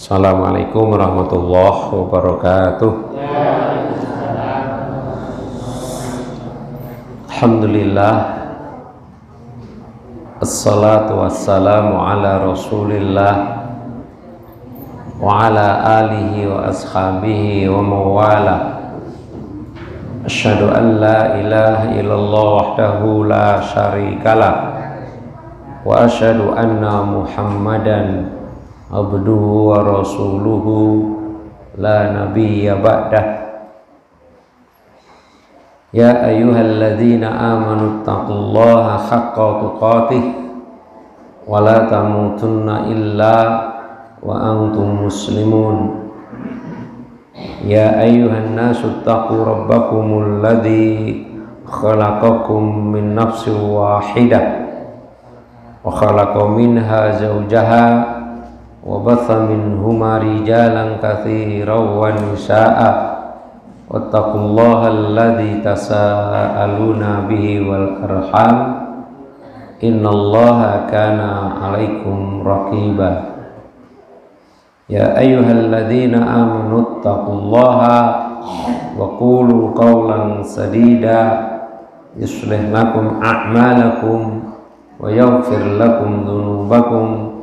Assalamualaikum warahmatullahi wabarakatuh. Alhamdulillah, assalatu wassalamu ala rasulillah wa ala alihi wa ashabihi wa mawala. Asyhadu an la ilaha illallah wahdahu la syarikalah wa asyhadu anna muhammadan abduhu wa rasuluhu la nabiyya ba'dah. Ya ayyuhalladzina amanu taqullaha haqqa tuqatih wa la tamutunna illa wa antum muslimun. Ya ayyuhan nasu taqu rabbakumul ladzi khalaqakum min nafsin wahidah wa khalaqa minha zawjaha wa batha minhuma rijalan katsiran wa nisaa'a wattaqullaha alladzi tasaaluna bihi wal arham innallaha kana 'alaikum raqiba. Ya ayyuhalladzina amanu taqullaha wa qulu qawlan sadida yuslih lakum a'malakum wa yaghfir lakum dhunubakum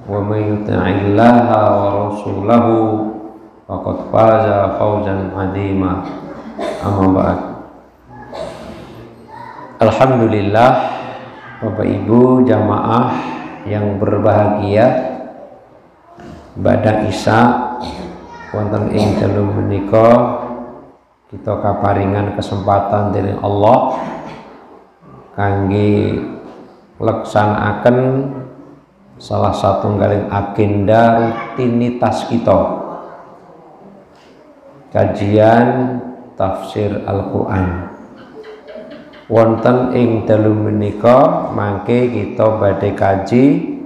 wa may yuti'illaha wa rasulahu faqad faza fawzan 'azima. Amma ba'd. Alhamdulillah, Bapak Ibu jamaah yang berbahagia, badha Isya wonten ing dalem menika kita kaparingan kesempatan dening Allah kangge leksanakaken salah satu galing agenda rutinitas kita, kajian tafsir Al-Quran. Wonten ing dalem menika mangke kita badhe kaji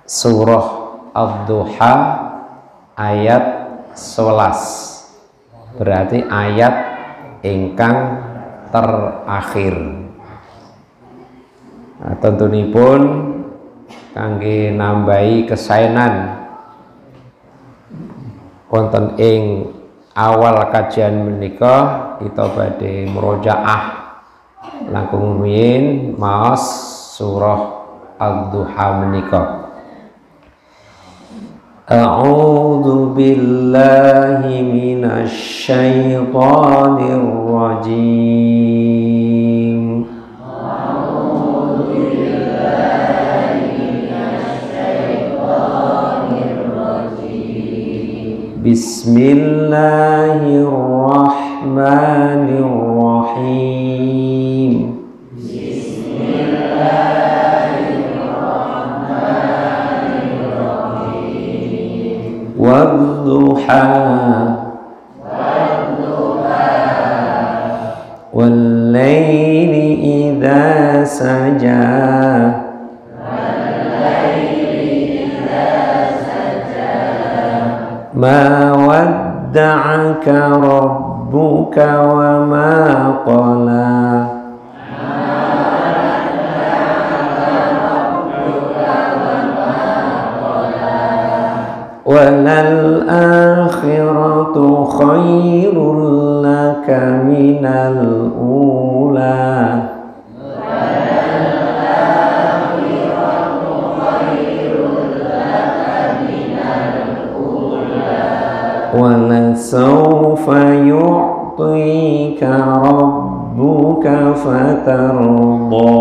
surah Ad-Duha ayat 11, berarti ayat ingkang terakhir. Nah, tentunipun kangge nambahi kesaenan wonten ing awal kajian menika kita badhe murojaah langkung rumiyin maos surah Ad-Duha menika. A'udzu billahi minasy syaithanir rajim. Bismillahirrahmanirrahim. Bismillahirrahmanirrahim. Wadduha wal-laili idza saja. Ma wadda'aka rabbuka wa ma qala. Walal akhiratu khairul laka minal ula. Walasawfa yu'tika rabbuka fatarda.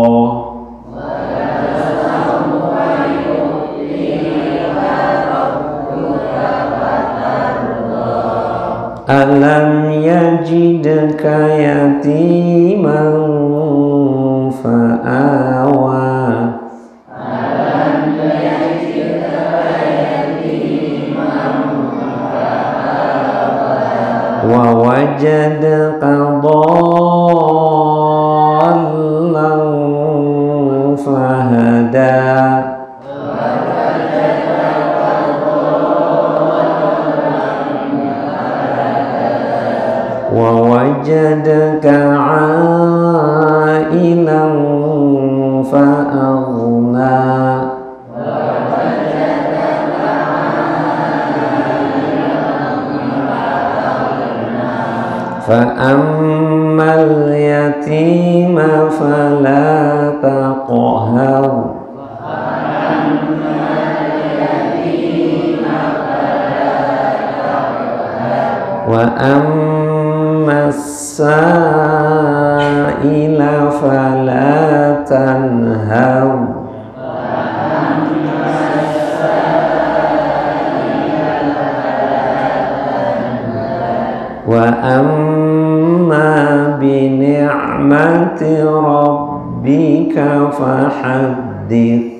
Alam yajidka yatiman fa'awa. Wa wajadaka dhallan fahada. Wa wajadaka 'ailan fa'aghna. Fa'ammal yatima fala taqhar wa ammas sa'ila fala tanhar wa amma bi ni'mati rabbika fahaddits.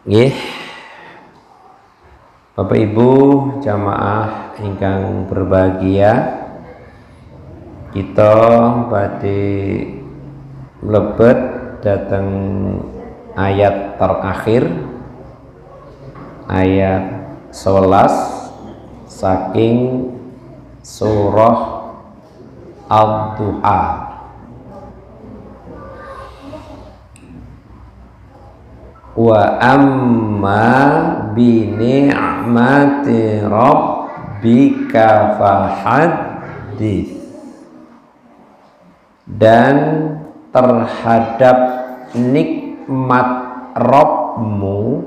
Nggih. Bapak Ibu jamaah ingkang berbahagia, kita badhe mlebet datang ayat terakhir, ayat 11 saking surah Ad-Duha. Wa amma bi ni'mati rabbika fahaddits. Dan terhadap nikmat Rabbmu,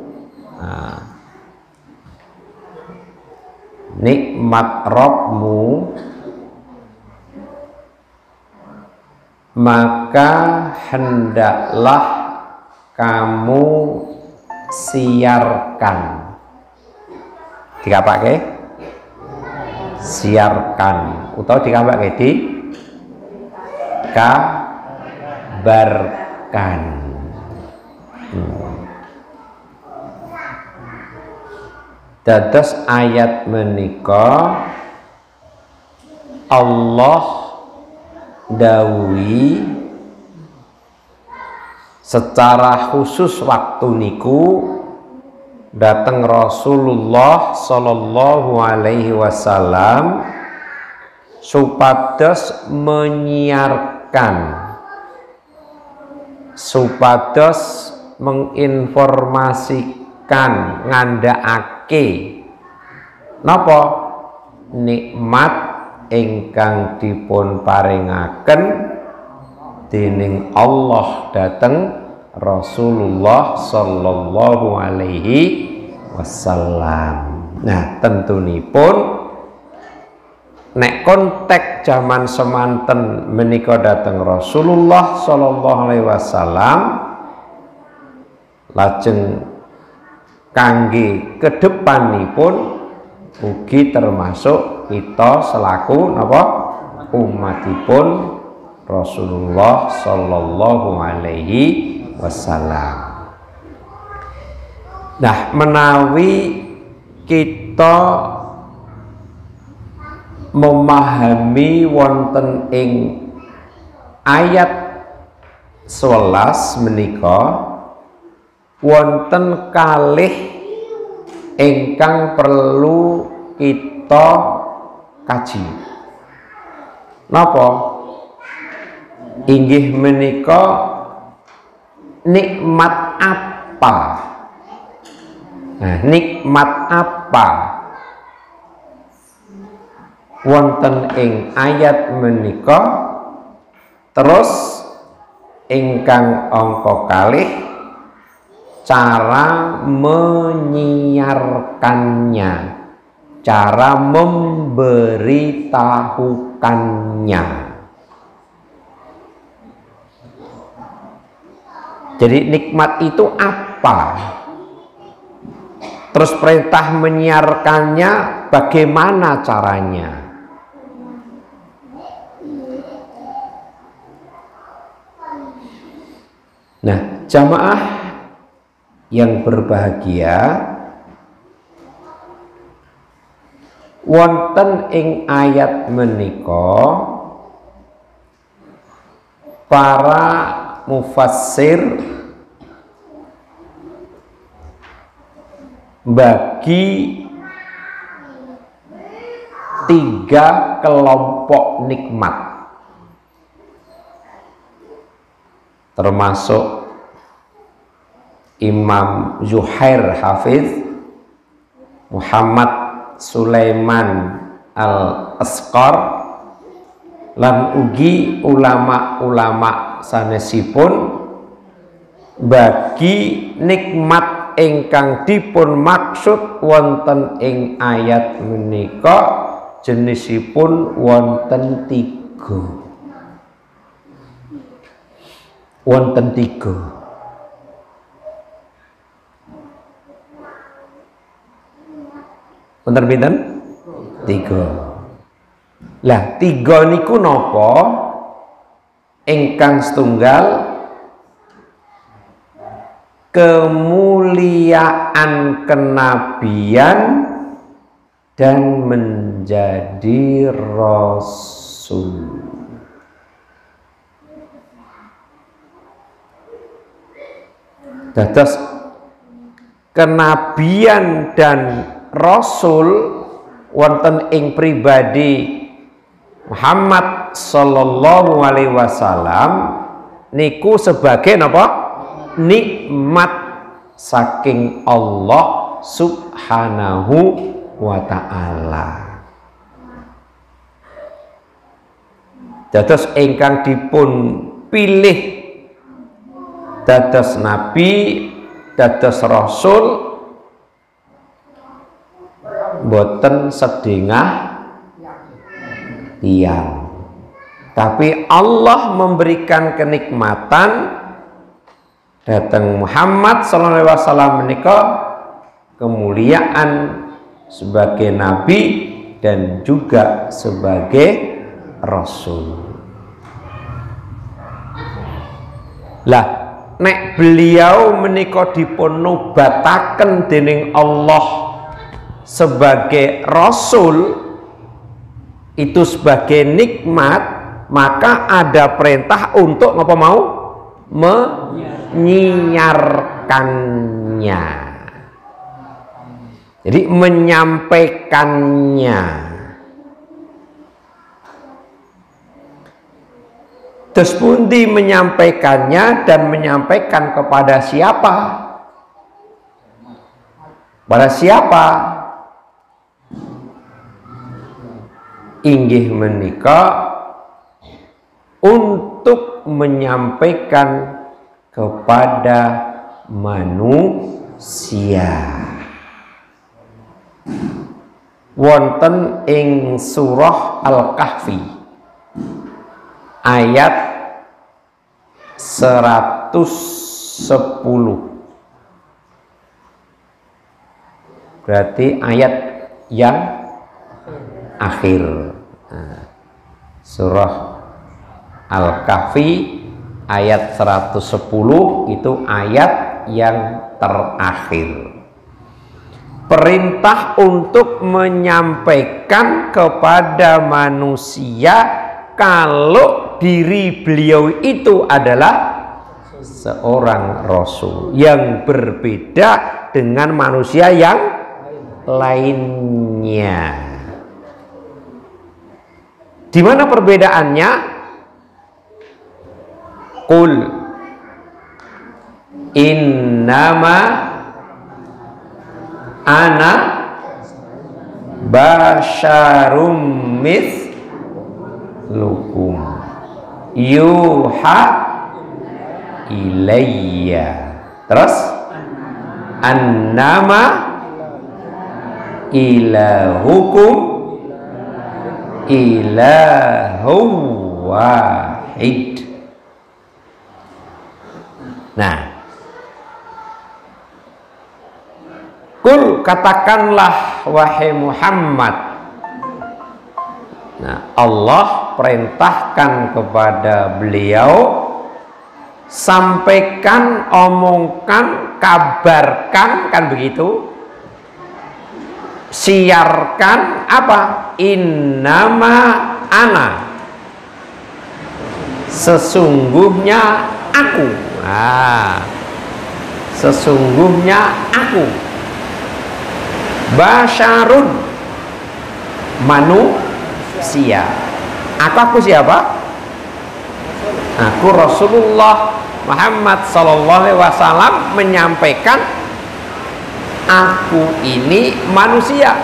nikmat Rabbmu, maka hendaklah kamu siarkan. Dikapake siarkan utawa dikapake di kabarkan. Dados ayat menika Allah dawuhi secara khusus waktu niku dateng Rasulullah sallallahu alaihi wasallam supados menyiarkan, supados menginformasikan, ngandhakake napa nikmat ingkang dipun paringaken dening Allah dateng Rasulullah sallallahu alaihi wasallam. Nah, tentunipun nek konteks zaman semanten menika dateng Rasulullah sallallahu alaihi wasallam, lajeng kangge kedepanipun ugi termasuk kita selaku napa umatipun Rasulullah sallallahu alaihi wasallam. Nah, menawi kita memahami wonten ing ayat 11 menika wonten kalih ingkang perlu kita kaji. Napa? Inggih menika nikmat apa? Nah, nikmat apa wonten ing ayat menika? Terus ingkang angka kalih cara menyiarkannya, cara memberitahukannya. Jadi nikmat itu apa? Terus perintah menyiarkannya bagaimana caranya? Nah, jamaah yang berbahagia, wonten ing ayat menika para mufassir bagi 3 kelompok nikmat, termasuk Imam Zuhair Hafiz, Muhammad Sulaiman Al-Asqar, lan ugi ulama-ulama sanesipun bagi nikmat ingkang dipun maksud wonten ing ayat menika jenisipun wonten tiga. Wonten tiga. Wonten pinten? Tiga. Lah tiga niku napa? Ingkang setunggal kemuliaan kenabian dan menjadi rasul. Dados kenabian dan rasul wonten ing pribadi Muhammad sallallahu alaihi wasallam niku sebagai napa? Nikmat saking Allah subhanahu wa ta'ala. Dados ingkang dipun pilih dados nabi, dados rasul boten sedengah tiyang, tapi Allah memberikan kenikmatan datang Muhammad sallallahu alaihi wasallam menika kemuliaan sebagai nabi dan juga sebagai rasul. Lah nek beliau menika dipun nubataken dening Allah sebagai rasul itu sebagai nikmat, maka ada perintah untuk ngapa mau menyiarkannya, jadi menyampaikannya. Terus pundi menyampaikannya dan menyampaikan kepada siapa? Pada siapa? Inggih menika untuk menyampaikan kepada manusia. Wonten ing surah Al-Kahfi ayat 110, berarti ayat yang akhir. Surah Al-Kahfi ayat 110 itu ayat yang terakhir. Perintah untuk menyampaikan kepada manusia kalau diri beliau itu adalah seorang rasul yang berbeda dengan manusia yang lainnya. Di mana perbedaannya? Qul innama ana basyarum mithlukum yuha ilayya. Terus annama ilahukum ilahu wahid. Nah, kul katakanlah wahai Muhammad. Nah, Allah perintahkan kepada beliau, sampaikan, omongkan, kabarkan, kan begitu. Siarkan apa? Innama ana, sesungguhnya aku. Nah, sesungguhnya aku basyarun, manusia. Aku siapa? Aku Rasulullah Muhammad sallallahu alaihi wasallam menyampaikan aku ini manusia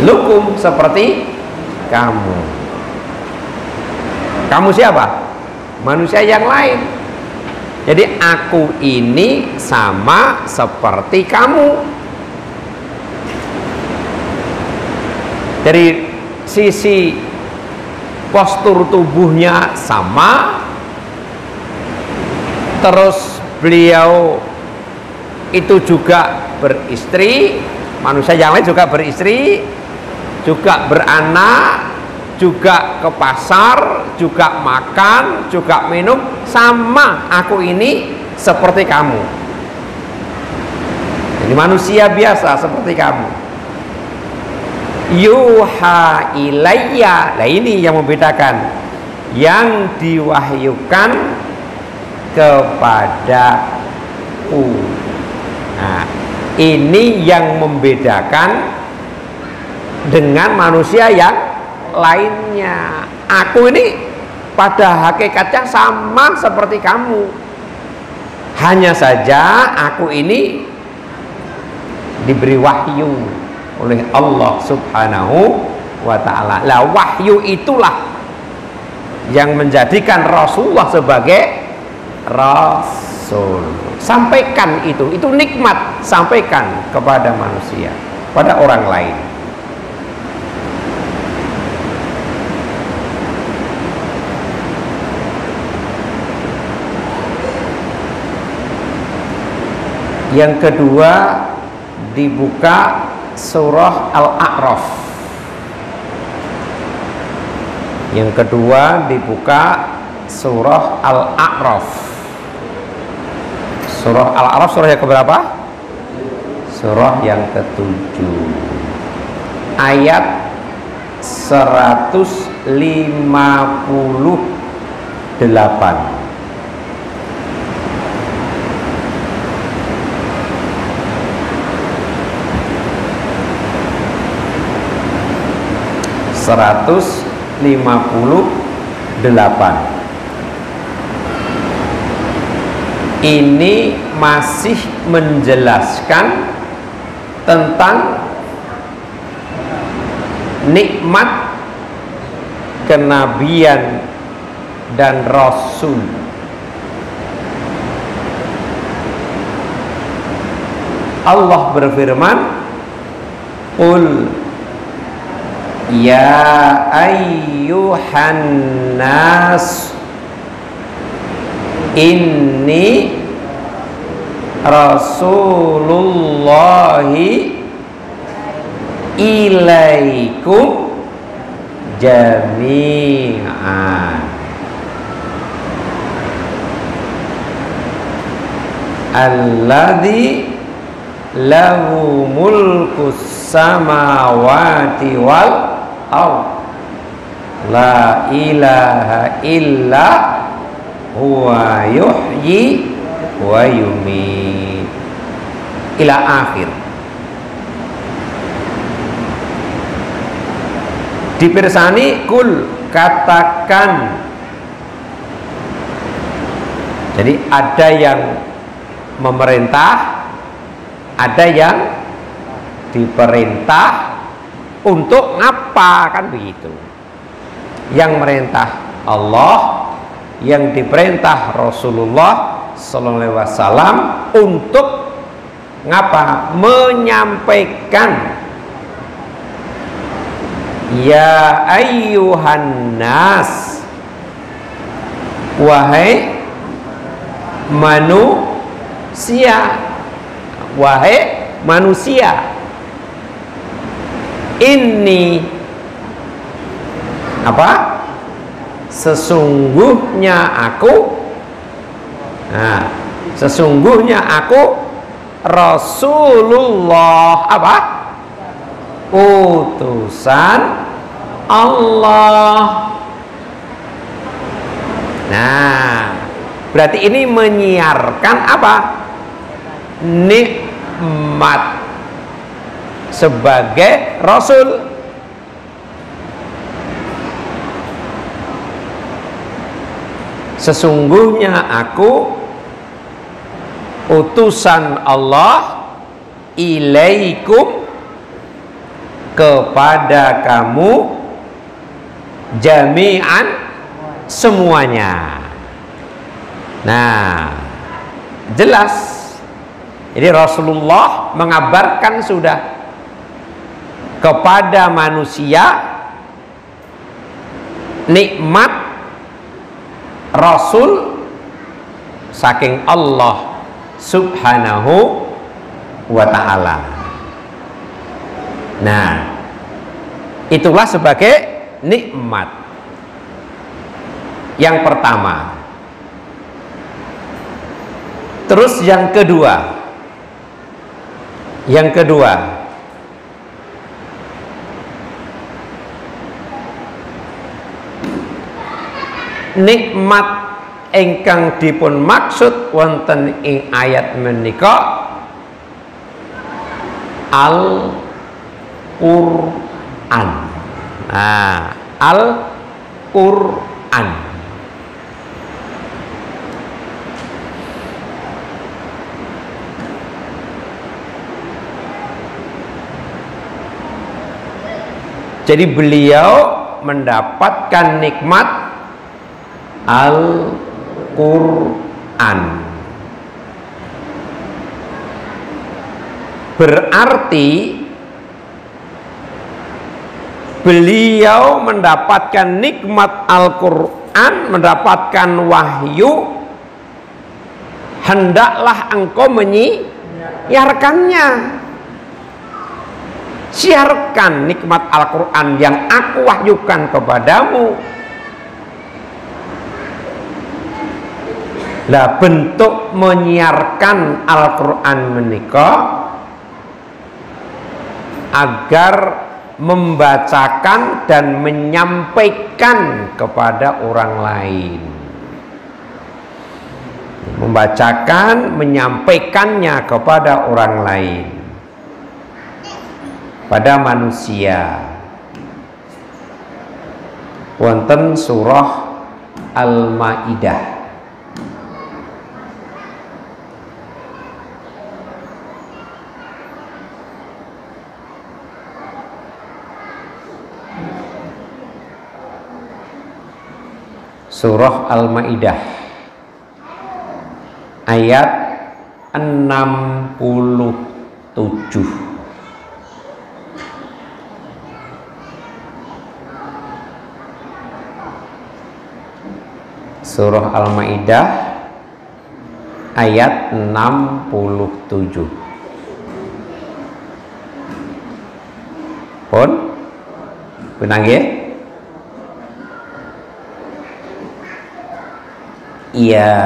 lukum seperti kamu. Kamu siapa? Manusia yang lain. Jadi aku ini sama seperti kamu. Dari sisi postur tubuhnya sama, terus beliau itu juga beristri, manusia yang lain juga beristri, juga beranak, juga ke pasar, juga makan, juga minum, sama aku ini seperti kamu. Jadi manusia biasa seperti kamu. Yuha ilayya, nah ini yang membedakan, yang diwahyukan kepadaku. Nah, ini yang membedakan dengan manusia yang lainnya. Aku ini pada hakikatnya sama seperti kamu, hanya saja aku ini diberi wahyu oleh Allah Subhanahu wa ta'ala. Lah wahyu itulah yang menjadikan Rasulullah sebagai Rasul. Sampaikan itu nikmat, sampaikan kepada manusia, pada orang lain. Yang kedua, dibuka surah Al-A'raf. Yang kedua dibuka surah Al-A'raf. Surah Al-A'raf surah yang keberapa? Surah yang ke-7, ayat 158. Ini masih menjelaskan tentang nikmat kenabian dan rasul. Allah berfirman, qul ya ayyuhan nas inni rasulullahi ilaikum jami'an alladzi lahu mulkus samawati wal ardh la ilaha illa huwa yuhyi wa yumiit ila akhir. Dipirsani, kul, katakan. Jadi ada yang memerintah, ada yang diperintah untuk ngapa, kan begitu. Yang merintah Allah, yang diperintah Rasulullah sallallahu alaihi wasallam untuk ngapa? Menyampaikan. Ya ayyuhan nas, wahai manusia, wahai manusia, ini apa? Sesungguhnya aku, nah, sesungguhnya aku Rasulullah, apa? Utusan Allah. Nah, berarti ini menyiarkan apa? Nikmat sebagai Rasul. sesungguhnya aku utusan Allah ilaikum kepada kamu jami'an semuanya. Nah, jelas. Jadi Rasulullah mengabarkan sudah kepada manusia nikmat Rasul saking Allah Subhanahu wa ta'ala. Nah, itulah sebagai nikmat yang pertama. Terus yang kedua, nikmat ingkang dipun maksud wonten ing ayat menika Al-Qur'an. Nah, Al-Qur'an. Jadi beliau mendapatkan nikmat Al-Qur'an. Berarti beliau mendapatkan nikmat Al-Qur'an, mendapatkan wahyu, hendaklah engkau menyiarkannya. Siarkan nikmat Al-Quran yang aku wahyukan kepadamu. Lah bentuk menyiarkan Al-Quran menika agar membacakan dan menyampaikan kepada orang lain. Membacakan, menyampaikannya kepada orang lain, pada manusia. Wonten surah Al-Maidah. Surah Al-Maidah ayat 67. Surah Al-Maidah ayat 67. Pun nggih? Ya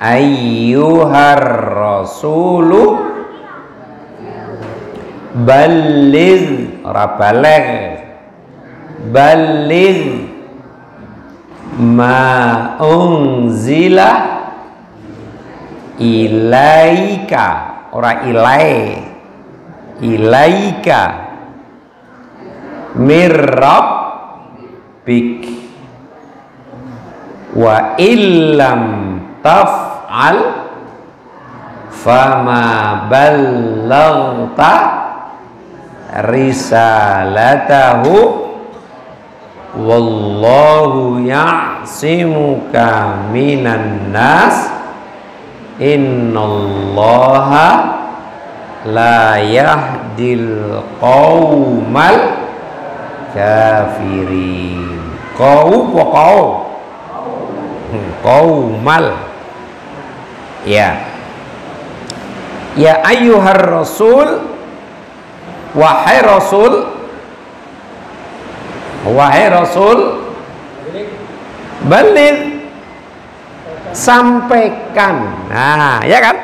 ayyuhar rasulu balligh, rabaligh, balligh ma unzila ilaika, ora ilai, ilaika mir rabbik wa illam taf'al fama ballaghta risalatahu wallahu ya'simuka minan nas innallaha la yahdil qaumal kafirin. Qaumal. Ya ayyuhar rasul, wahai rasul, baligh, sampaikan. Nah, ya kan?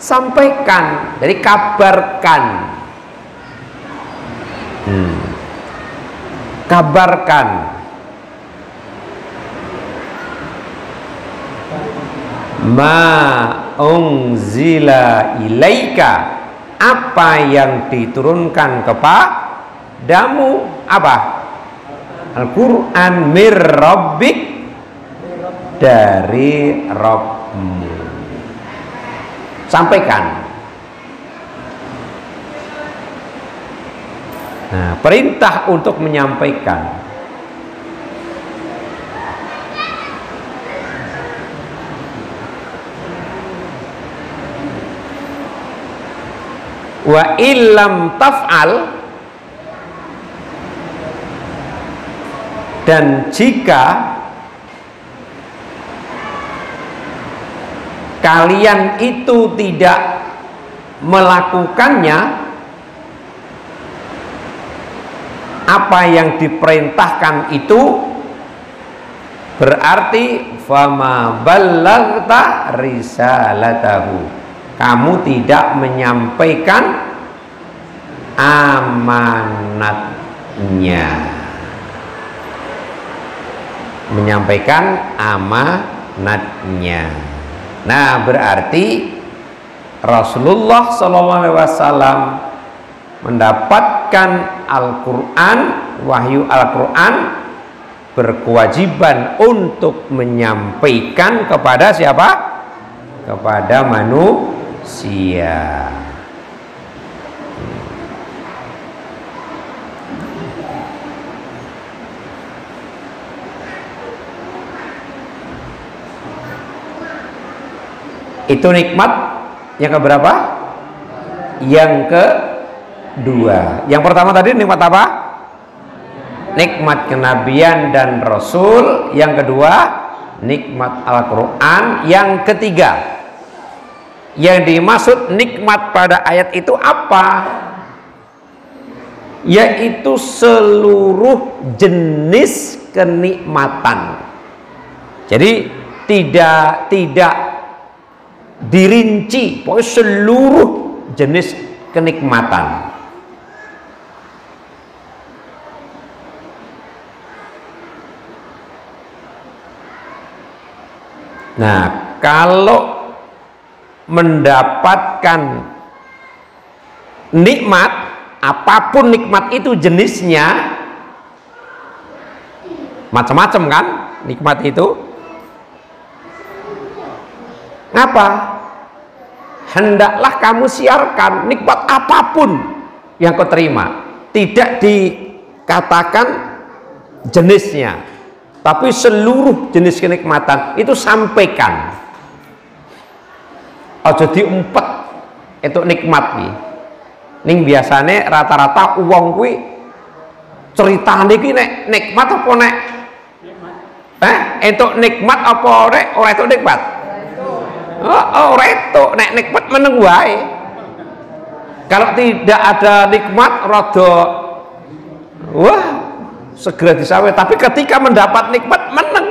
Sampaikan, jadi kabarkan. Kabarkan. Ma unzila ilaika, apa yang diturunkan kepadamu, apa? Al-Quran mir rabbik, dari Rabbmu. Sampaikan. Nah, perintah untuk menyampaikan. Wa illam taf'al, dan jika kalian itu tidak melakukannya, apa yang diperintahkan itu, berarti fama ballaghta risalatahu, kamu tidak menyampaikan amanatnya. Menyampaikan amanatnya. Nah, berarti Rasulullah SAW mendapatkan Al-Quran, wahyu Al-Quran, berkewajiban untuk menyampaikan kepada siapa? Kepada manusia. Itu nikmat yang keberapa? Yang kedua. Yang pertama tadi nikmat apa? Nikmat kenabian dan Rasul. Yang kedua nikmat Al-Quran. Yang ketiga, yang dimaksud nikmat pada ayat itu apa? Yaitu seluruh jenis kenikmatan. Jadi tidak dirinci, pokoknya seluruh jenis kenikmatan. Nah, kalau mendapatkan nikmat, apapun nikmat itu jenisnya, macam-macam kan nikmat itu. Ngapa? Hendaklah kamu siarkan nikmat apapun yang kau terima, tidak dikatakan jenisnya, tapi seluruh jenis kenikmatan itu sampaikan. Aja diumpet itu nikmat nih. Ning biasane rata-rata uang kuwi ceritane iki nek nikmat apa nek entuk nikmat apa ora entuk nikmat? Ora entuk, nek nikmat meneng wae. Kalau tidak ada nikmat rada wah segera disawe, tapi ketika mendapat nikmat meneng.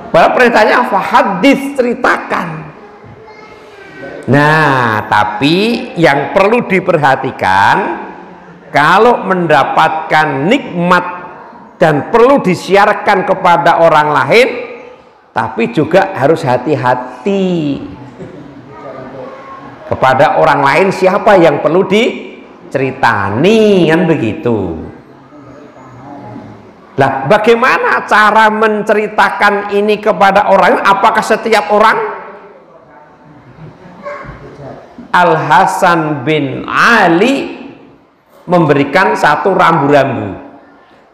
Padahal perintahnya fahadits, ceritakan. Nah, tapi yang perlu diperhatikan, kalau mendapatkan nikmat dan perlu disiarkan kepada orang lain, tapi juga harus hati-hati kepada orang lain siapa yang perlu diceritani, kan begitu. Lah, bagaimana cara menceritakan ini kepada orang? Apakah setiap orang? Al-Hasan bin Ali memberikan satu rambu-rambu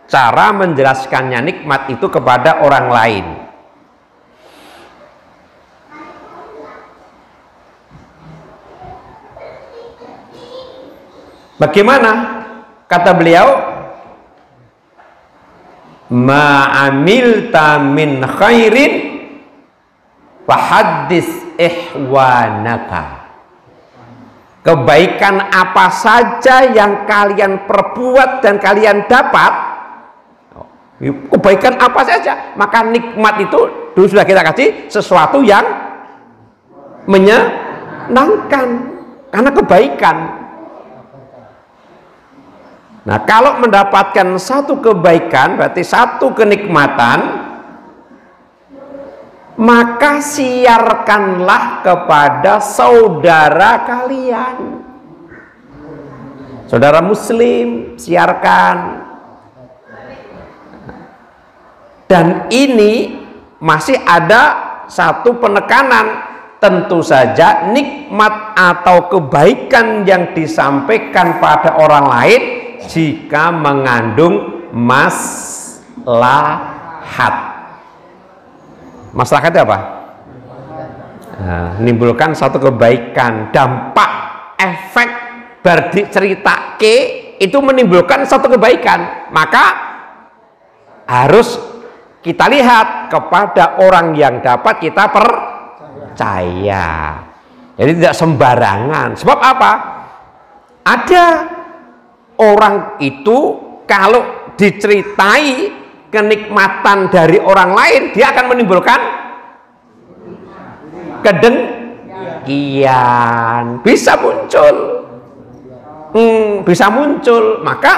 cara menjelaskannya nikmat itu kepada orang lain. Bagaimana? Kata beliau, ma'amilta min khairin fahaddis ihwanaka. Kebaikan apa saja yang kalian perbuat dan kalian dapat, kebaikan apa saja, maka nikmat itu dulu sudah kita kasih sesuatu yang menyenangkan karena kebaikan. Nah, kalau mendapatkan satu kebaikan berarti satu kenikmatan, maka siarkanlah kepada saudara kalian, saudara muslim, siarkan. Dan ini masih ada satu penekanan. Tentu saja nikmat atau kebaikan yang disampaikan pada orang lain jika mengandung maslahat. Maslahat itu apa? Menimbulkan satu kebaikan, dampak, efek berdiceritake itu menimbulkan satu kebaikan. Maka harus kita lihat kepada orang yang dapat kita percaya. Jadi tidak sembarangan. Sebab apa? Ada orang itu kalau diceritai kenikmatan dari orang lain, dia akan menimbulkan kedengkian. Bisa muncul. Maka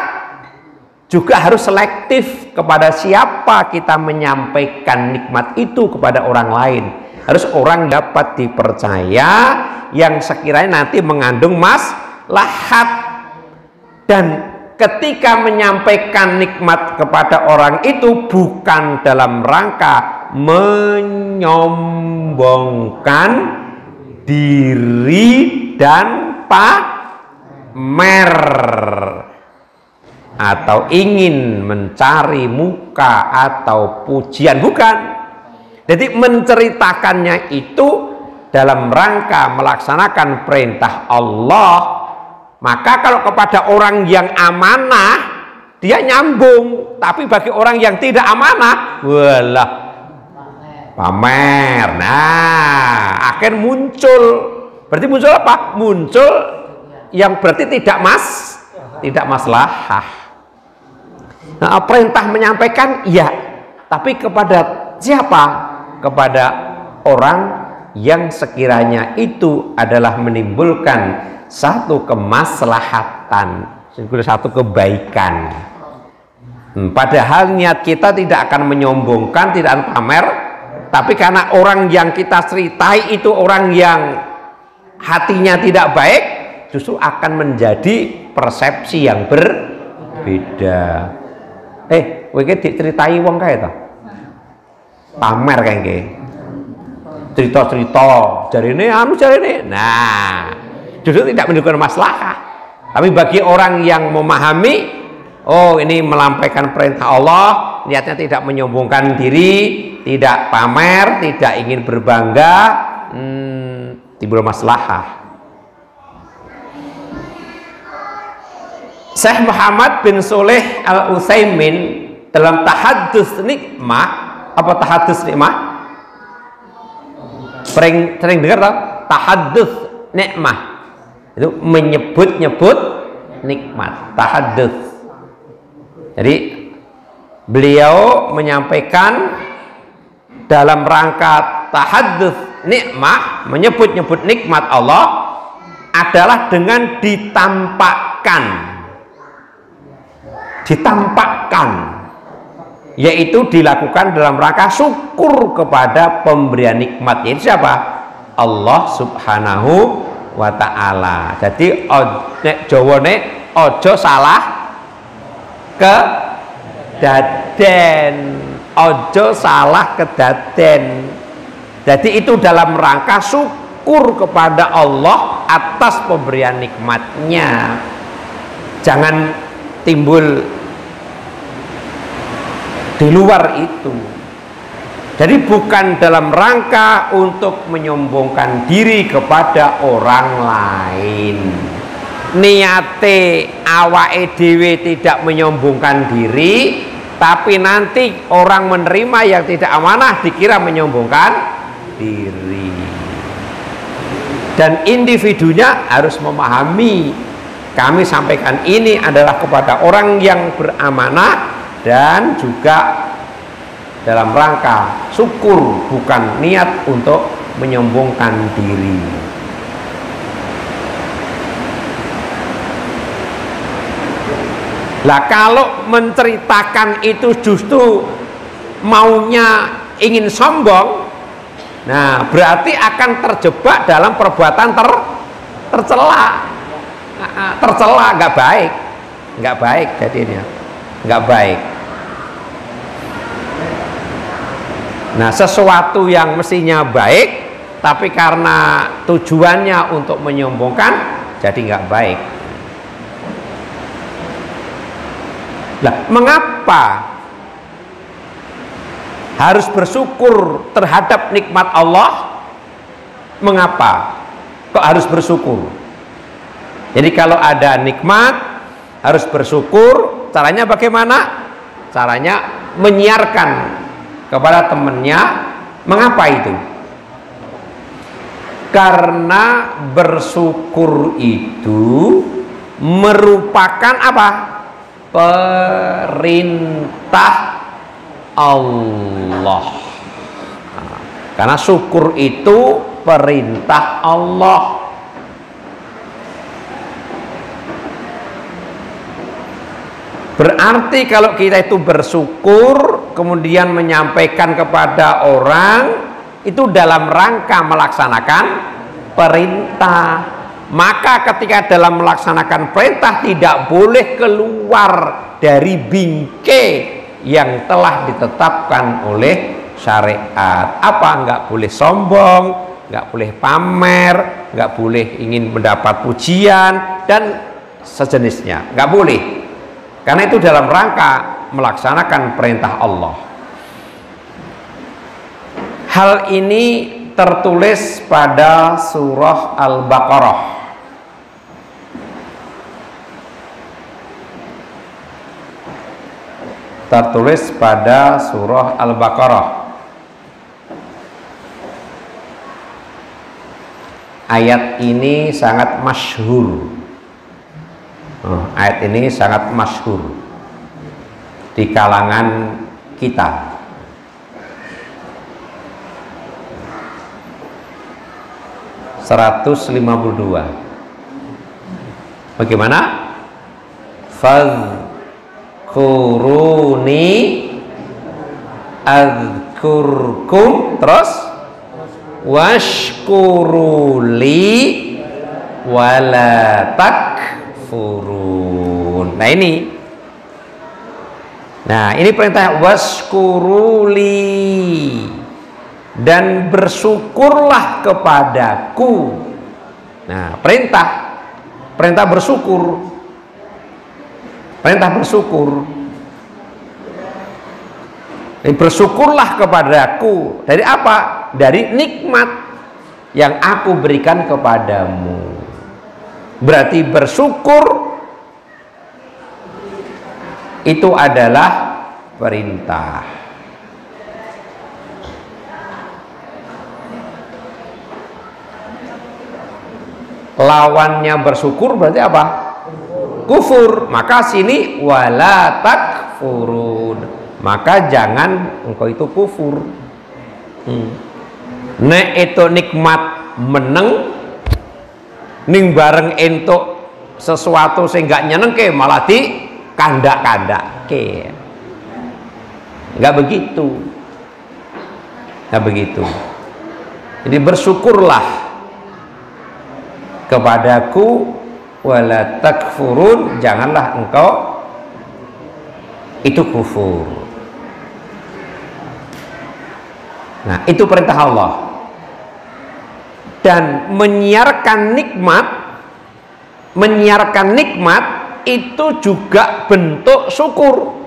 juga harus selektif kepada siapa kita menyampaikan nikmat itu kepada orang lain. Harus orang dapat dipercaya yang sekiranya nanti mengandung maslahat. Dan ketika menyampaikan nikmat kepada orang itu bukan dalam rangka menyombongkan diri dan pamer atau ingin mencari muka atau pujian, bukan. Jadi menceritakannya itu dalam rangka melaksanakan perintah Allah. Maka kalau kepada orang yang amanah dia nyambung, tapi bagi orang yang tidak amanah, walah pamer. Nah, akan muncul. Berarti muncul apa? Muncul yang berarti tidak maslahah. Nah, perintah menyampaikan iya, tapi kepada siapa? Kepada orang yang sekiranya itu adalah menimbulkan satu kemaslahatan, satu kebaikan. Padahal niat kita tidak akan menyombongkan, tidak akan pamer, tapi karena orang yang kita ceritai itu orang yang hatinya tidak baik, justru akan menjadi persepsi yang berbeda. Kowe iki diceritai wong kae to? Pamer kae nggih. Cerita-cerita, jarine jarine. Nah, justru tidak menimbulkan maslahat. Tapi bagi orang yang memahami, oh ini melampaikan perintah Allah, niatnya tidak menyombongkan diri, tidak pamer, tidak ingin berbangga, timbul maslahat. Syekh Muhammad bin Shalih Al-Utsaimin dalam Tahaddus Nikmah, apa Tahaddus Nikmah? Sering dengar tak? Tahaddus Nikmah itu menyebut-nyebut nikmat, tahaddus. Jadi beliau menyampaikan dalam rangka tahaddus nikmah, menyebut-nyebut nikmat Allah adalah dengan ditampakkan, yaitu dilakukan dalam rangka syukur kepada pemberian nikmat. Yaitu siapa? Allah Subhanahu wa ta'ala. Jadi nek Jawane ojo salah kedaden, ojo salah kedaden. Jadi itu dalam rangka syukur kepada Allah atas pemberian nikmatnya. Jangan timbul di luar itu. Jadi bukan dalam rangka untuk menyombongkan diri kepada orang lain. Niate awake dhewe tidak menyombongkan diri, tapi nanti orang menerima yang tidak amanah dikira menyombongkan diri. Dan individunya harus memahami, kami sampaikan ini adalah kepada orang yang beramanah dan juga dalam rangka syukur, bukan niat untuk menyombongkan diri. Lah kalau menceritakan itu justru maunya ingin sombong, nah berarti akan terjebak dalam perbuatan tercela. Tercela, nggak baik jadinya, nggak baik. Nah, sesuatu yang mestinya baik tapi karena tujuannya untuk menyombongkan jadi nggak baik. Lah, mengapa harus bersyukur terhadap nikmat Allah? Mengapa kok harus bersyukur? Jadi kalau ada nikmat harus bersyukur. Caranya bagaimana? Caranya menyiarkan kepada temannya. Mengapa itu? Karena bersyukur itu merupakan apa? Perintah Allah. Nah, karena syukur itu perintah Allah. Berarti kalau kita itu bersyukur kemudian menyampaikan kepada orang itu dalam rangka melaksanakan perintah. Maka ketika dalam melaksanakan perintah tidak boleh keluar dari bingkai yang telah ditetapkan oleh syariat. Apa? Nggak boleh sombong, nggak boleh pamer, nggak boleh ingin mendapat pujian dan sejenisnya. Nggak boleh. Karena itu dalam rangka melaksanakan perintah Allah. Hal ini tertulis pada surah Al-Baqarah. Tertulis pada surah Al-Baqarah. Ayat ini sangat masyhur. Ayat ini sangat masyhur di kalangan kita. (152) Bagaimana? Fadhkuruni adzkurkum, terus washkuruli wala takfurun. Nah ini perintah washkuruli, dan bersyukurlah kepadaku. Nah, perintah bersyukur. Perintah bersyukur. Bersyukurlah kepadaku. Dari apa? Dari nikmat yang aku berikan kepadamu. Berarti bersyukur itu adalah perintah. Lawannya bersyukur berarti apa? Kufur. Maka sini wala takfurun, maka jangan engkau itu kufur. Nek itu nikmat meneng ning bareng entuk sesuatu sing gak nyenengke malah di kandak-kandake. Enggak begitu. Enggak begitu. Jadi bersyukurlah kepadaku wala takfurun, janganlah engkau itu kufur. Nah, itu perintah Allah. Dan menyiarkan nikmat itu juga bentuk syukur.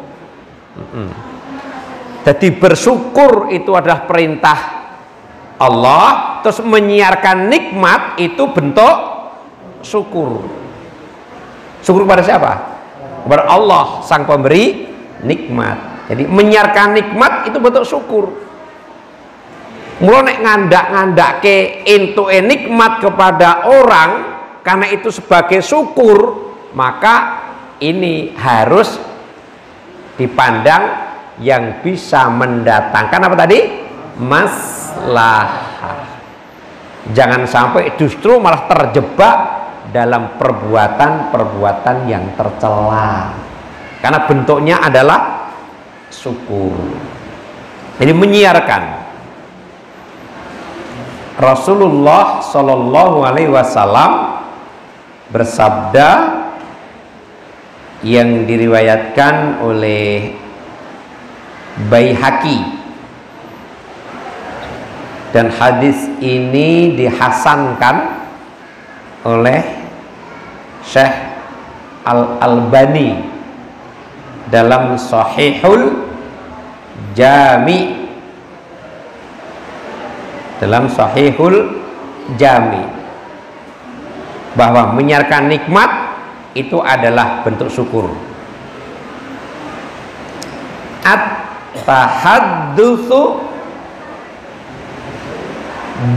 Jadi bersyukur itu adalah perintah Allah, terus menyiarkan nikmat itu bentuk syukur. Syukur kepada siapa? Kepada Allah, sang pemberi nikmat. Jadi menyiarkan nikmat itu bentuk syukur. Mulai nek ngandak-ngandake entuke nikmat kepada orang karena itu sebagai syukur, maka ini harus dipandang yang bisa mendatangkan apa tadi? Maslahah. Jangan sampai justru malah terjebak dalam perbuatan-perbuatan yang tercela, karena bentuknya adalah syukur. Jadi menyiarkan. Rasulullah Shallallahu Alaihi Wasallam bersabda yang diriwayatkan oleh Baihaqi Dan hadis ini dihasankan oleh Syekh Al-Albani dalam Sahihul Jami, bahwa menyiarkan nikmat itu adalah bentuk syukur. At-tahaddutsu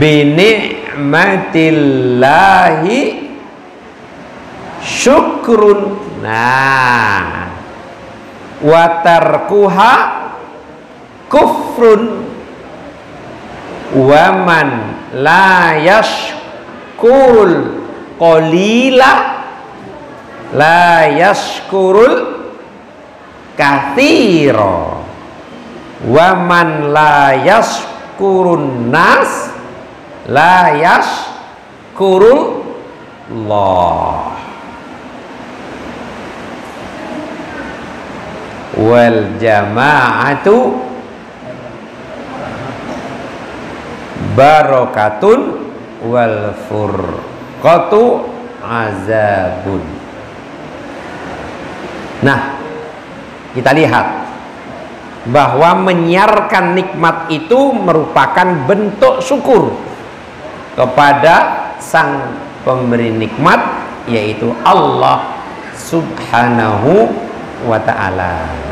bi ni'matillahi syukrun. Nah, wa tarkuha kufrun wa man la yashkurul qalila la yashkurul katsira wa man la yashkurun nas la yashkurullah. Wal jama'atu barokatun wal furqatu azabun. Nah, kita lihat bahwa menyiarkan nikmat itu merupakan bentuk syukur kepada sang pemberi nikmat, yaitu Allah Subhanahu wa ta'ala.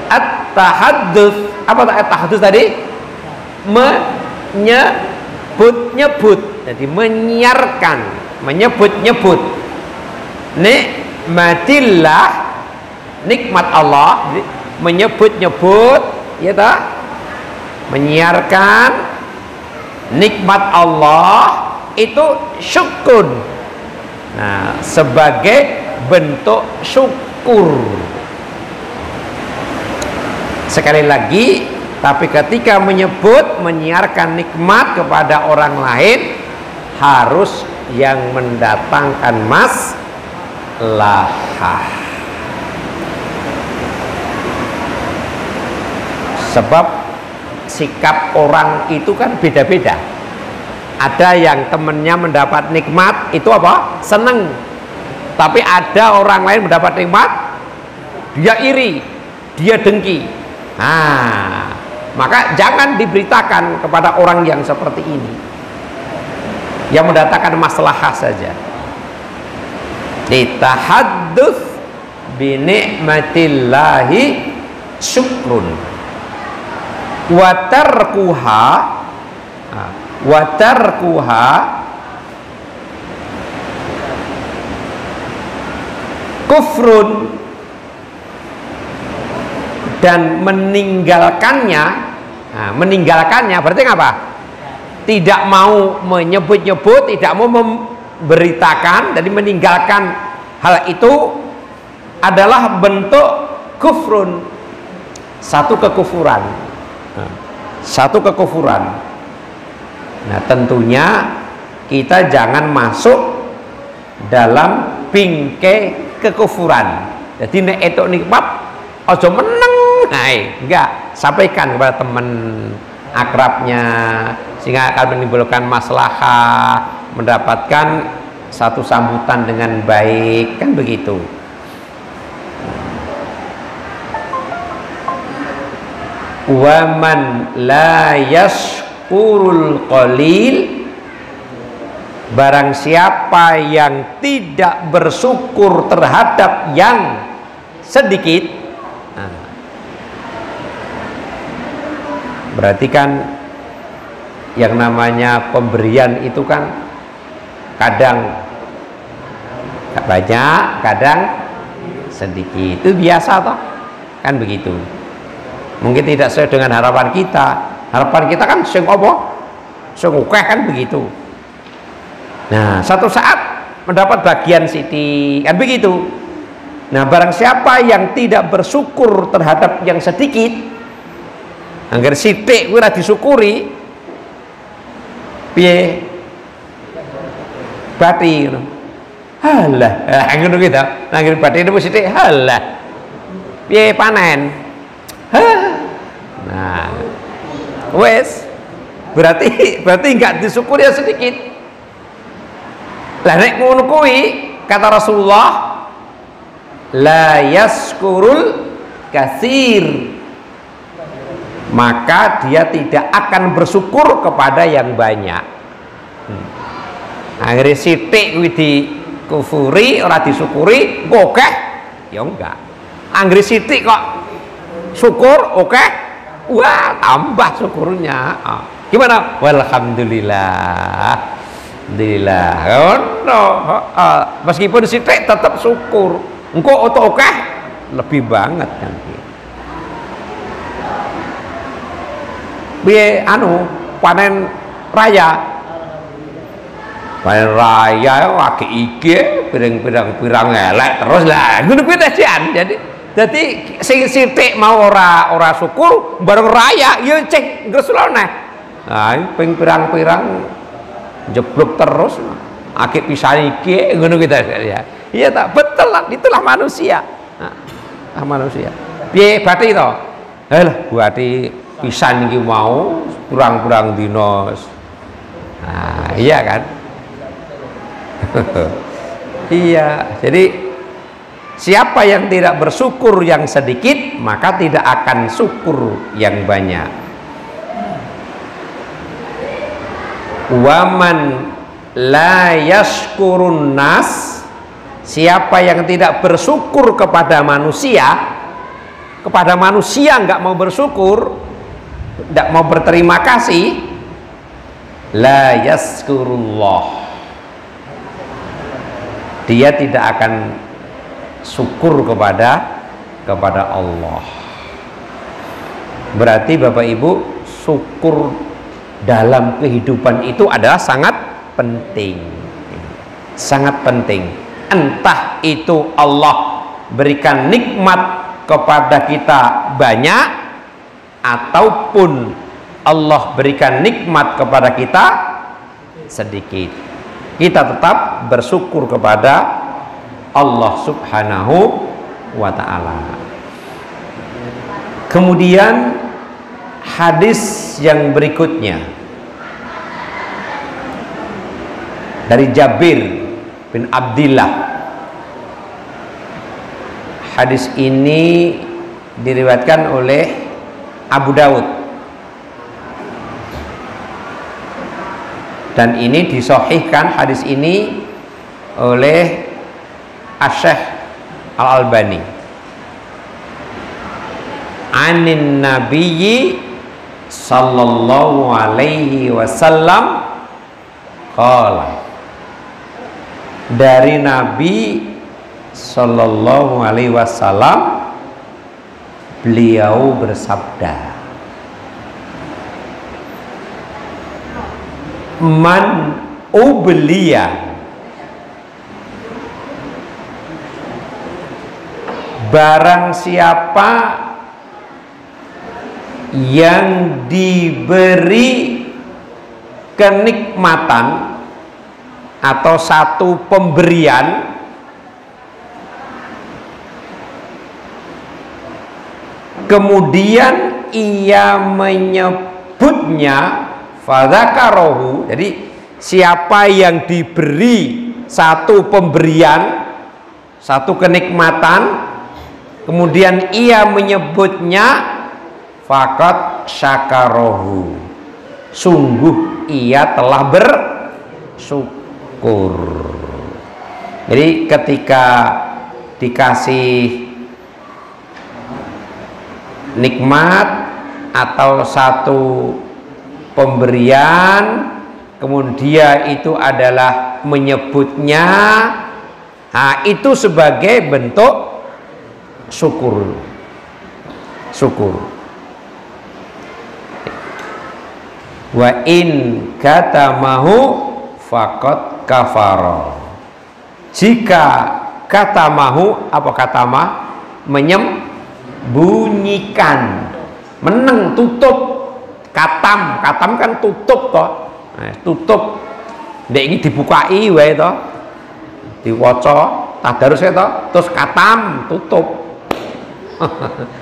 At-tahadduts, apa at-tahadduts tadi? Menyebut-nyebut. Jadi menyiarkan, menyebut-nyebut nikmatillah, nikmat Allah, menyebut-nyebut, ya tak? Menyiarkan nikmat Allah itu syukur. Nah, sebagai bentuk syukur. Sekali lagi, tapi ketika menyebut, menyiarkan nikmat kepada orang lain, harus yang mendatangkan maslahah. Sebab sikap orang itu kan beda-beda. Ada yang temennya mendapat nikmat itu apa? Seneng. Tapi ada orang lain mendapat nikmat, dia iri, dia dengki. Nah, maka jangan diberitakan kepada orang yang seperti ini, yang mendatangkan maslahah saja. Ditahadduts bi ni'matillahi syukrun wa tarkuha kufrun, dan meninggalkannya. Nah, meninggalkannya berarti apa? Tidak mau menyebut-nyebut, tidak mau memberitakan, jadi meninggalkan hal itu adalah bentuk kufrun, satu kekufuran. Satu kekufuran. Nah, tentunya kita jangan masuk dalam bingkai kekufuran. Jadi nek etuk nikmat ojo meneng, enggak, sampaikan kepada teman akrabnya sehingga akan menimbulkan maslahah, mendapatkan satu sambutan dengan baik, kan begitu. Wa man la yashkurul qalil, barang siapa yang tidak bersyukur terhadap yang sedikit. Nah, berarti kan yang namanya pemberian itu kan kadang banyak, kadang sedikit, itu biasa toh, kan begitu. Mungkin tidak sesuai dengan harapan kita. Harapan kita kan sing apa? Sing akeh, kan begitu. Nah, satu saat mendapat bagian sithik, kan begitu. Nah, barang siapa yang tidak bersyukur terhadap yang sedikit, angger sithik kuwi ora disyukuri, piye? Bati ngono. Halah, ngono ki ta. Angger bati niku sithik, halah. Piye panen? Nah, wes berarti enggak disyukuri ya sedikit. Lah nek ngono kuwi kata Rasulullah la yaskurul katsir, maka dia tidak akan bersyukur kepada yang banyak. Akhirnya sithik kuwi dikufuri ora disyukuri, akeh ya enggak. Anggere sithik kok syukur akeh, wah tambah syukurnya. Gimana? Alhamdulillah. Alhamdulillah. Meskipun sithik tetap syukur. Engko akeh lebih banget kan. Piye panen raya lagi iki pirang-pirang elek terus lah ngono kuwi tadian. Jadi sing sithik mau ora syukur bareng raya ya cek gresulane. Nah, pirang-pirang jeblok terus akeh pisan iki ngono kuwi ya. Iya tak betul lah, itulah manusia. Nah, manusia. Piye berarti to? Halah berarti pisan iki mau kurang-kurang dinos. Nah, iya kan? Iya, jadi siapa yang tidak bersyukur yang sedikit, maka tidak akan syukur yang banyak. Waman la yashkurun nas, siapa yang tidak bersyukur kepada manusia nggak mau bersyukur, tidak mau berterima kasih, la yaskurullah, dia tidak akan syukur kepada Allah. Berarti Bapak Ibu, syukur dalam kehidupan itu adalah sangat penting. Sangat penting. Entah itu Allah berikan nikmat kepada kita banyak, ataupun Allah berikan nikmat kepada kita sedikit, kita tetap bersyukur kepada Allah Subhanahu wa ta'ala. Kemudian hadis yang berikutnya dari Jabir bin Abdillah. Hadis ini diriwayatkan oleh Abu Dawud, dan ini disahihkan hadis ini oleh Asy-Syaikh Al-Albani. Anin Nabiyyi sallallahu alaihi wasallam qala, dari Nabi sallallahu alaihi wasallam beliau bersabda, man ubliya, barang siapa yang diberi kenikmatan atau satu pemberian, kemudian ia menyebutnya fadzakarahu, jadi siapa yang diberi satu pemberian, satu kenikmatan, kemudian ia menyebutnya, faqad syakarahu, sungguh ia telah bersyukur. Jadi ketika dikasih nikmat atau satu pemberian, kemudian itu adalah menyebutnya, nah itu sebagai bentuk syukur. Wa in katamahu faqad kafara, jika katamahu, apa katama? Menyembunyikan, meneng, tutup. Katam kan tutup toh, tutup. Nek ini dibukai wae toh, diwaca tadarus toh, terus katam, tutup.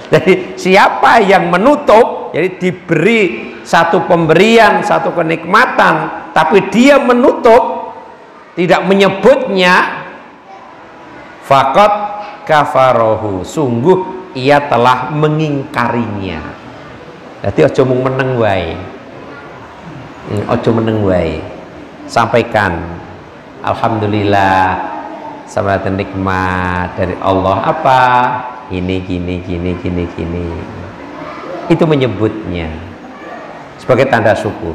Jadi siapa yang menutup, jadi diberi satu pemberian, satu kenikmatan, tapi dia menutup, tidak menyebutnya, faqad kafarohu, sungguh ia telah mengingkarinya. Jadi ojo mung meneng wae, ojo meneng wae, sampaikan alhamdulillah sama nikmat dari Allah, apa ini gini. Itu menyebutnya sebagai tanda syukur.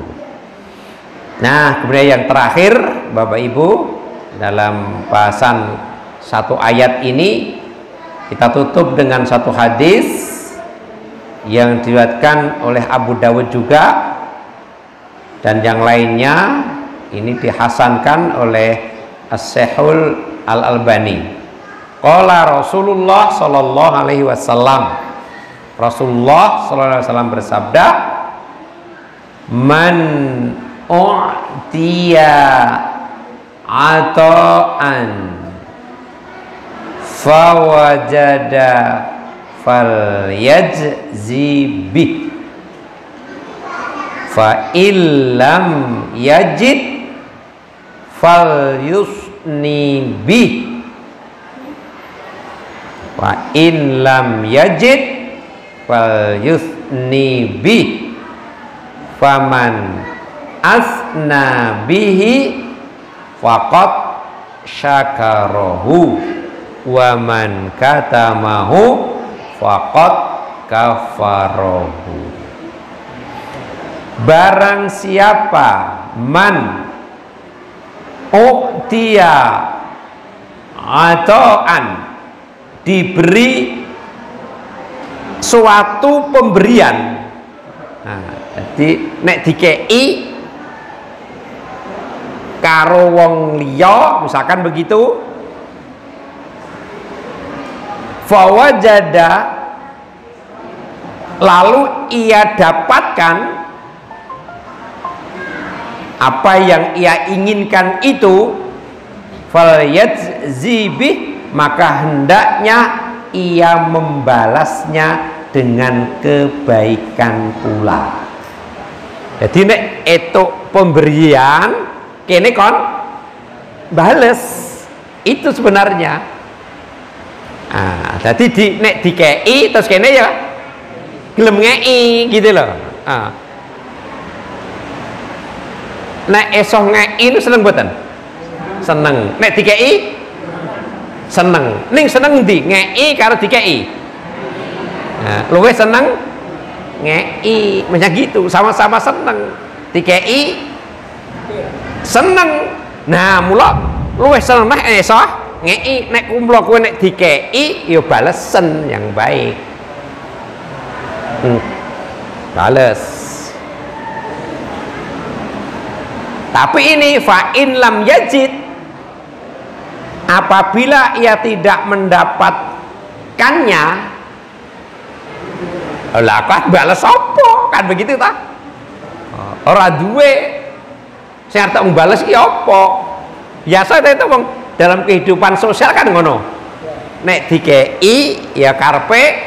Nah, kemudian yang terakhir Bapak Ibu, dalam bahasan satu ayat ini kita tutup dengan satu hadis yang diriwayatkan oleh Abu Dawud juga, dan yang lainnya ini dihasankan oleh As-Syekhul Al-Albani. Qala Rasulullah sallallahu alaihi wasallam, Rasulullah sallallahu alaihi wasallam bersabda, man u'tiya ata'an fawajada falyajzi bih, fa illam yajid falyusni bih, wa in lam yajid falyusni bih, faman asna bihi faqad syakarahu, wa man katamahu faqad kafarahu. Barang siapa man u'tiya ata'an, diberi suatu pemberian. Nah, jadi nek dikei karo wong liya misalkan begitu, fawajada, lalu ia dapatkan apa yang ia inginkan itu, falyajzi bih, maka hendaknya ia membalasnya dengan kebaikan pula. Jadi nek itu pemberian kene kon bales, itu sebenarnya. Nah, jadi nek dikei terus kene ya gelem ngei gitu loh. Nek esok ngei itu seneng mboten? Seneng. Nek dikei seneng. Ning seneng ndi? Ngei karo dikei. Nah, luwih seneng ngei, macam gitu, sama-sama seneng. Dikei seneng. Nah, mula luwih seneng nek esok ngei, nek kumpul kowe nek dikei ya balesen yang baik. Bales. Tapi ini fa'in lam yajid, apabila ia tidak mendapatkannya, lah kan bales apa? Kan begitu ta? Ora duwe sing arep mbales ki apa? Biasa itu wong dalam kehidupan sosial kan ngono. Nek dikei ya karepe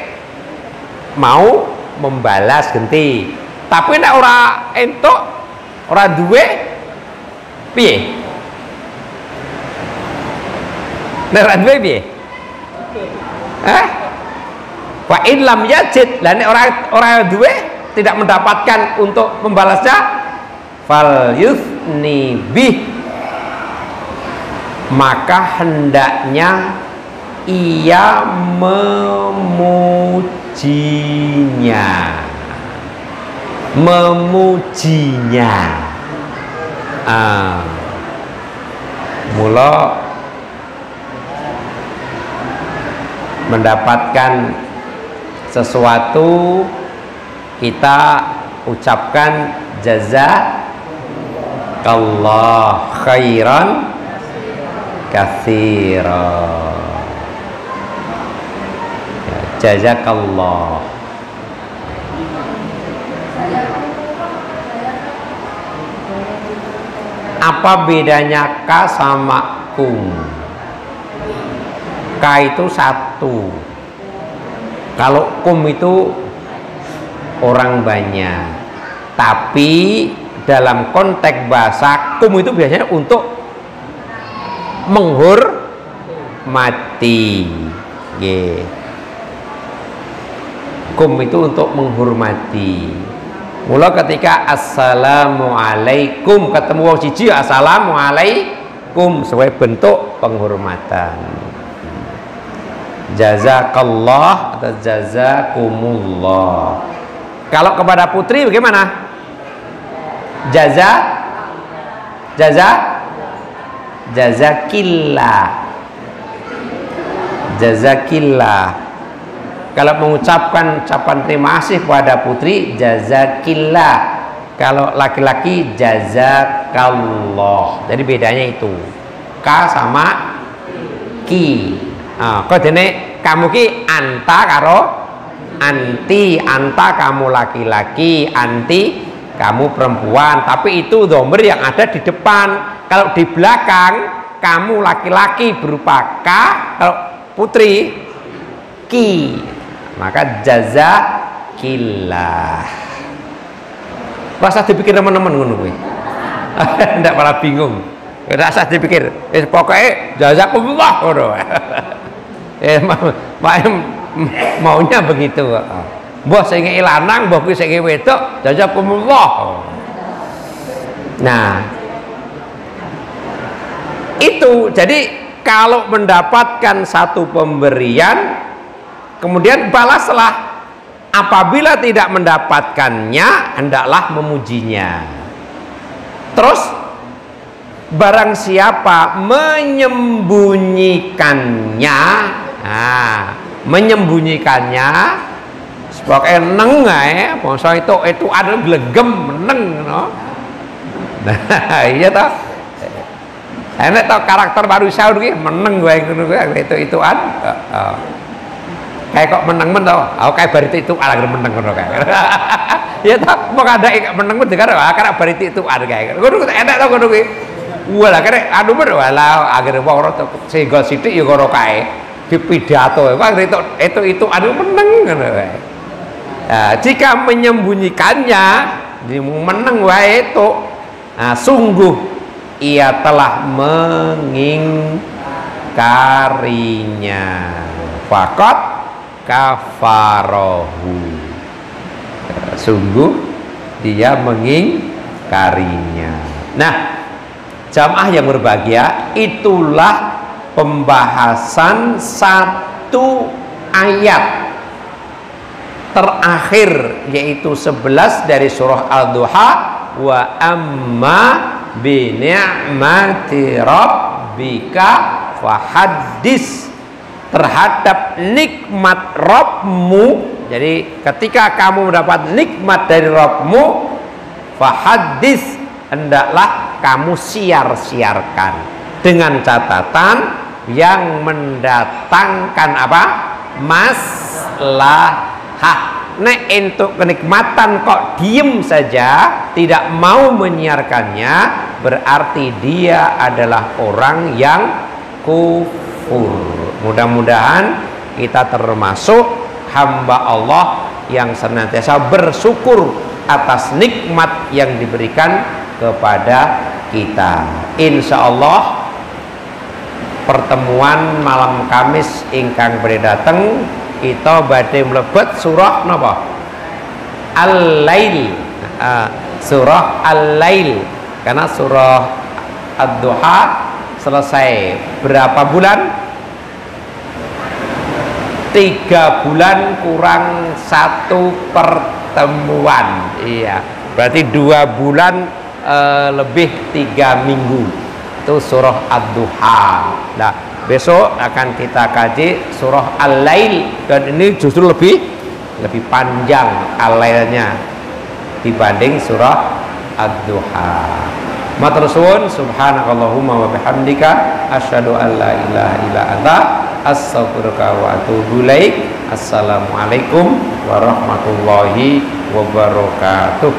mau membalas genti. Tapi nek ora entuk, ora duwe piye? Nek ora duwe piye? Wa in lam yajid, lah nek ora duwe, tidak mendapatkan untuk membalasnya, fal yusni bih, maka hendaknya ia memujinya. Mula mendapatkan sesuatu kita ucapkan jazakallah khairan katsira. Jazakallah. Apa bedanya ka sama kum? Ka itu satu, kalau kum itu orang banyak. Tapi dalam konteks bahasa kum itu biasanya untuk menghormati. Kum itu untuk menghormati. Mula ketika assalamualaikum ketemu wong siji assalamualaikum sebagai bentuk penghormatan. Jazakallah atau jazakumullah. Kalau kepada putri bagaimana? Jazakillah. Kalau mengucapkan ucapan terima kasih kepada putri, jazakillah. Kalau laki-laki, jazakallah. Jadi bedanya itu k sama ki. Kok dene kamu ki anta karo anti. Anta kamu laki-laki, anti kamu perempuan. Tapi itu dhamir yang ada di depan. Kalau di belakang kamu laki-laki berupa k, kalau putri ki, maka jazakillah. Rasa dipikir teman-teman ngono kuwi. Ndak malah bingung. Rasa dipikir, pokoknya jazakumullah ngono. Maunya begitu. Mbah sing lanang, mbah kuwi sing wedok, jazakumullah. Nah, itu jadi kalau mendapatkan satu pemberian kemudian balaslah. Apabila tidak mendapatkannya, hendaklah memujinya. Terus barang siapa menyembunyikannya, menyembunyikannya sebagai neng ya, bangsa itu ada glegem neng, no? Nah, iya toh. Enak toh karakter baru saur ki meneng gue itu-ituan. Kayak kok meneng-men tau, aku kayak bariti itu ala meneng ngono kayak. Ya tak mau ada meneng men dengar karena bariti itu ada kayak. Ngono enak tau ngono kuwi. Wala kare anu men wala akhire wong ora sehingga sithik ya karo kae dipidato. Wah itu anu meneng ngono kae. Nah, jika menyembunyikannya di meneng wae itu, nah, sungguh ia telah mengingkarinya. Faqat kafarohu, sungguh dia mengingkarinya. Nah, jamaah yang berbahagia, itulah pembahasan satu ayat terakhir, yaitu 11 dari surah Al-Duha. Wa amma bi ni'mati rabbika fahaddis. Terhadap nikmat Rabbmu, jadi ketika kamu mendapat nikmat dari Rabbmu, fahaddis, hendaklah kamu siar-siarkan dengan catatan yang mendatangkan apa? Maslahah. Nek untuk kenikmatan kok diem saja, tidak mau menyiarkannya, berarti dia adalah orang yang kufur. Mudah-mudahan kita termasuk hamba Allah yang senantiasa bersyukur atas nikmat yang diberikan kepada kita. Insya Allah pertemuan malam Kamis ingkang badhe dateng kita badhe mlebet surah napa? Al-Lail. Surah Al-Lail, karena surah Ad-Duha selesai berapa bulan? 3 bulan kurang 1 pertemuan. Iya, berarti 2 bulan lebih 3 minggu. Itu surah Ad-Duha. Nah, besok akan kita kaji surah Al-Lail, dan ini justru lebih panjang Al-Lailnya dibanding surah Ad-Duha. Matur suwun, subhanakallahumma wa bihamdika asyhadu an la ilaha illa anta astaghfiruka wa atubu ilaik. Assalamualaikum warahmatullahi wabarakatuh.